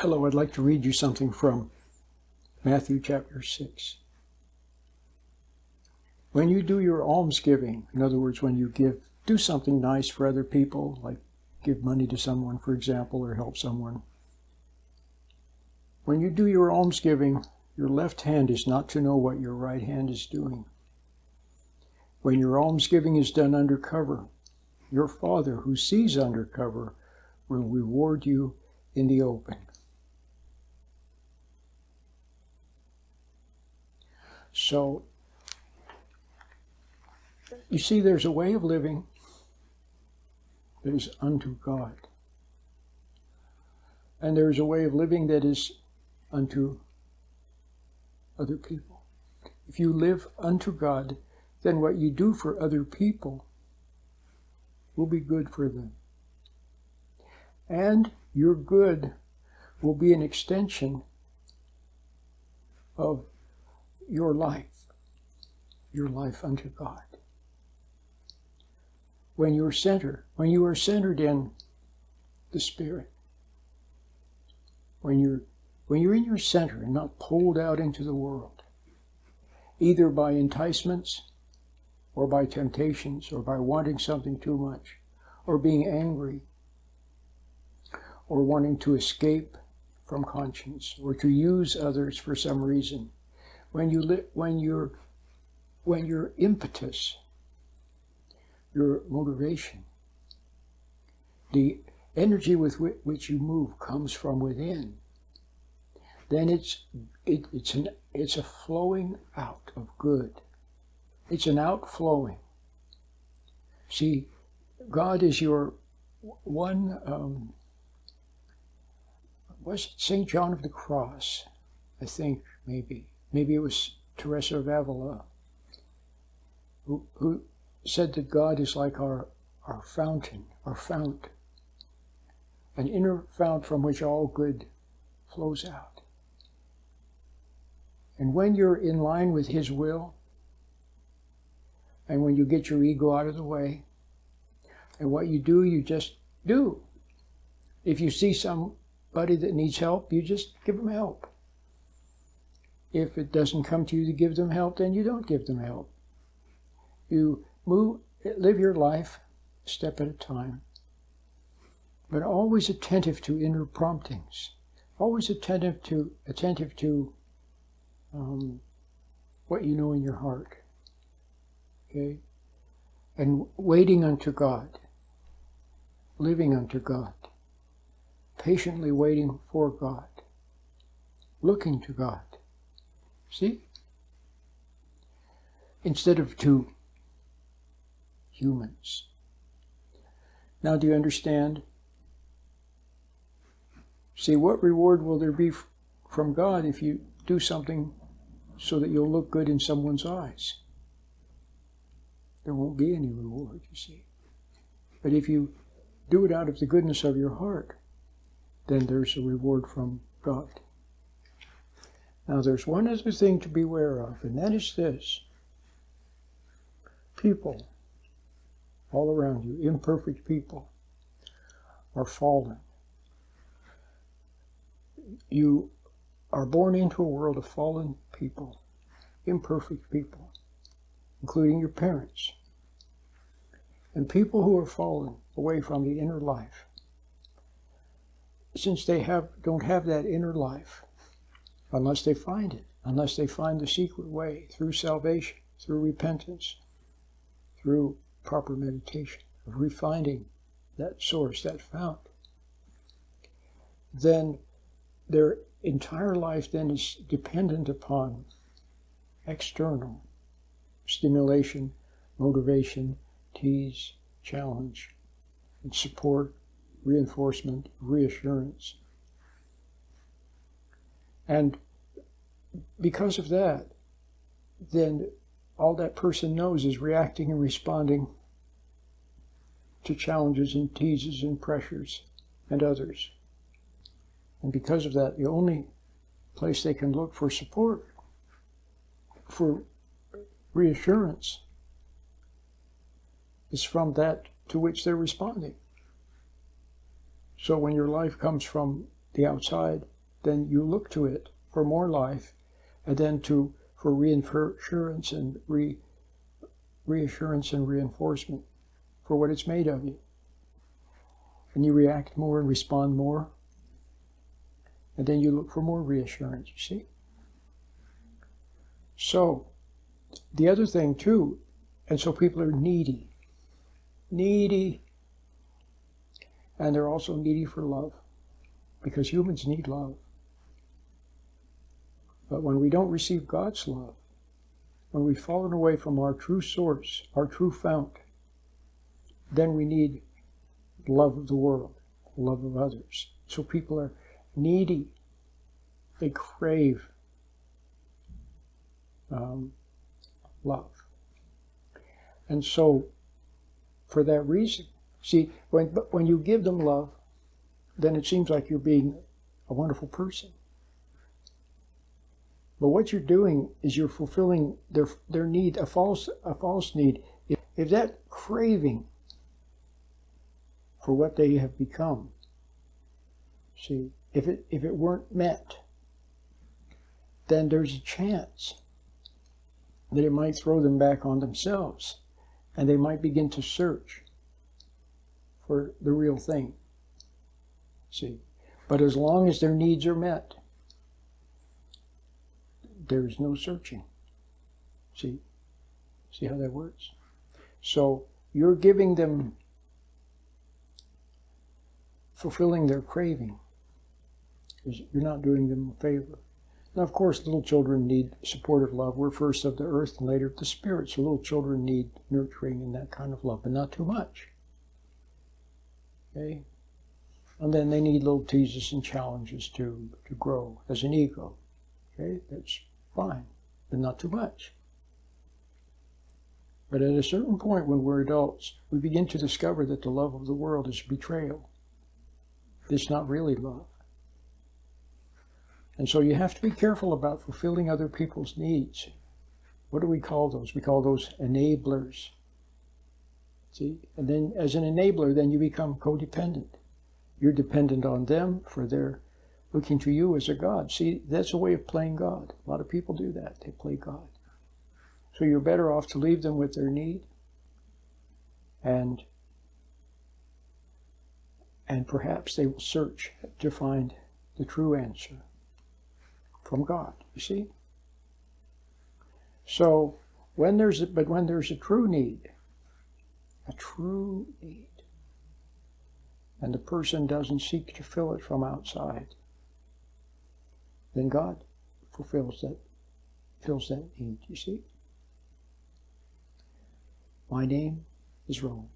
Hello, I'd like to read you something from Matthew chapter 6. When you do your almsgiving, in other words, when you do something nice for other people, like give money to someone, for example, or help someone. When you do your almsgiving, your left hand is not to know what your right hand is doing. When your almsgiving is done undercover, your Father who sees undercover will reward you in the open. So, you see, there's a way of living that is unto God. And there's a way of living that is unto other people. If you live unto God, then what you do for other people will be good for them. And your good will be an extension of your life unto God. When you are centered in the Spirit, when you're in your center and not pulled out into the world, either by enticements or by temptations or by wanting something too much or being angry or wanting to escape from conscience or to use others for some reason, when your impetus, your motivation, the energy with which you move comes from within, then it's a flowing out of good. It's an outflowing. See, God is your one. Was it St. John of the Cross? I think maybe it was Teresa of Avila, who said that God is like our fountain, our fount, an inner fount from which all good flows out. And when you're in line with His will, and when you get your ego out of the way, and what you do, you just do. If you see somebody that needs help, you just give them help. If it doesn't come to you to give them help, then you don't give them help. You live your life a step at a time, but always attentive to inner promptings, always attentive to what you know in your heart, okay? And waiting unto God, living unto God, patiently waiting for God, looking to God. See? Instead of to humans. Now, do you understand? See, what reward will there be from God if you do something so that you'll look good in someone's eyes? There won't be any reward, you see. But if you do it out of the goodness of your heart, then there's a reward from God. Now, there's one other thing to beware of, and that is this. People all around you, imperfect people, are fallen. You are born into a world of fallen people, imperfect people, including your parents. And people who are fallen away from the inner life, since they don't have that inner life, unless they find it, unless they find the secret way through salvation, through repentance, through proper meditation, of refining that source, that fount, then their entire life then is dependent upon external stimulation, motivation, tease, challenge, and support, reinforcement, reassurance. And because of that, then all that person knows is reacting and responding to challenges and teases and pressures and others. And because of that, the only place they can look for support, for reassurance, is from that to which they're responding. So when your life comes from the outside, then you look to it for more life, and then for reassurance and reassurance and reinforcement for what it's made of you. And you react more and respond more, and then you look for more reassurance, you see? So, the other thing too, and so people are needy, and they're also needy for love, because humans need love. But when we don't receive God's love, when we've fallen away from our true source, our true fount, then we need love of the world, love of others. So people are needy. They crave love. And so, for that reason, see, when you give them love, then it seems like you're being a wonderful person. But what you're doing is you're fulfilling their need, a false need. If that craving for what they have become, see, if it weren't met, then there's a chance that it might throw them back on themselves, and they might begin to search for the real thing. See, but as long as their needs are met, there's no searching. See how that works? So you're giving them, fulfilling their craving. You're not doing them a favor. Now, of course, little children need supportive love. We're first of the earth and later of the spirit, so little children need nurturing and that kind of love, but not too much. Okay? And then they need little teases and challenges to grow as an ego. Okay? That's fine, but not too much. But at a certain point when we're adults, we begin to discover that the love of the world is betrayal. It's not really love. And so you have to be careful about fulfilling other people's needs. What do we call those? We call those enablers. See? And then as an enabler, then you become codependent. You're dependent on them for their looking to you as a God. See, that's a way of playing God. A lot of people do that. They play God. So you're better off to leave them with their need, and perhaps they will search to find the true answer from God, you see? So when there's a true need, and the person doesn't seek to fill it from outside, then God fills that need, you see? My name is Roland.